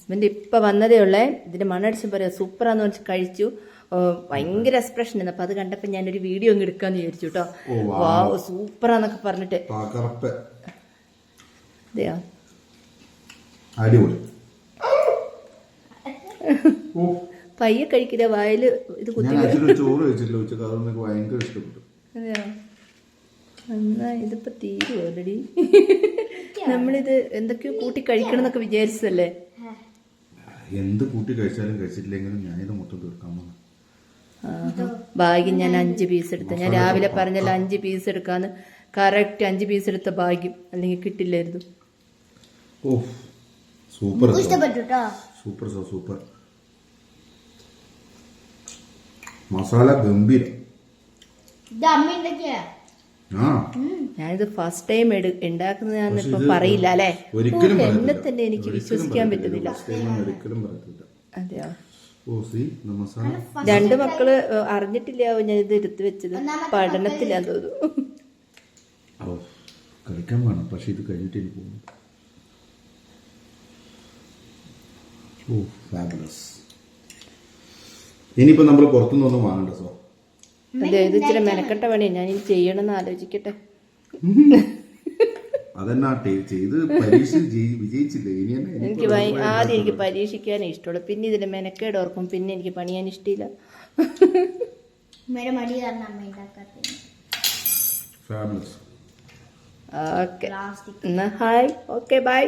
Husband ഇപ്പം വന്നതേ ഉള്ളേ. ഇതിന്റെ മണ്ണടിച്ചും പറയാം സൂപ്പറാന്ന് പറഞ്ഞ് കഴിച്ചു. ഭയങ്കര എക്സ്പ്രഷൻ ഉണ്ട്. അപ്പൊ അത് കണ്ടപ്പോ ഞാനൊരു വീഡിയോ അങ്ങ് എടുക്കാന്ന് വിചാരിച്ചു കേട്ടോ. സൂപ്പറാന്നൊക്കെ പറഞ്ഞിട്ട് അതെയോ പയ്യെ കഴിക്കില്ല, വായില് ഇത് കുത്തി. അതെയോ എന്നാ ഇതിപ്പോ തീരും ഓൾറെഡി. നമ്മളിത് എന്തൊക്കെയോ കൂട്ടി കഴിക്കണം എന്നൊക്കെ വിചാരിച്ചതല്ലേ. എന്ത് കൂട്ടി കഴിച്ചാലും കഴിച്ചിട്ടില്ലെങ്കിലും ഞാനിത് മൊത്തം തീർക്കാൻ. ഭാഗ്യം ഞാൻ 5 പീസ് എടുത്ത. ഞാൻ രാവിലെ പറഞ്ഞല്ലോ 5 പീസ് എടുക്കാന്ന്. കറക്റ്റ് 5 പീസ് എടുത്ത ഭാഗ്യം, അല്ലെങ്കിൽ കിട്ടില്ലായിരുന്നു. സൂപ്പർ സൂപ്പർ സൂപ്പർ മസാല ഗംഭീരം. ഞാനിത് ഫസ്റ്റ് ടൈം ഉണ്ടാക്കുന്നത് ഇപ്പൊ പറയില്ല അല്ലെ. എന്നെ തന്നെ എനിക്ക് വിശ്വസിക്കാൻ പറ്റുന്നില്ല. അതെയോ 2 മക്കള് അറിഞ്ഞിട്ടില്ലാവും ഞാൻ ഇത് എടുത്തു വെച്ചത്. പഠനത്തിലാന്ന് തോന്നുന്നു. കഴിക്കാൻ വേണം, പക്ഷെ ഇത് കഴിഞ്ഞിട്ട് എനിക്ക് പോകുന്നു. ഇനിയിപ്പോ നമ്മൾ പുറത്തുനിന്നൊന്നും വാങ്ങണ്ട. സോ അതെ, ഇത് ഇച്ചിരി മെനക്കെട്ട പണിയാണ്. ഞാൻ ഇനി ചെയ്യണമെന്ന് ആലോചിക്കട്ടെ. ചെയ്ത് വിജയിച്ചില്ലേ. എനിക്ക് ആദ്യം എനിക്ക് പരീക്ഷിക്കാനേ ഇഷ്ടമുള്ളൂ. പിന്നെ ഇതിന്റെ മെനക്കേട് ഓർക്കും. പിന്നെ എനിക്ക് പണിയാൻ ഇഷ്ടമില്ല. ഓക്കെ എന്നാ ഹായ്. Okay bye.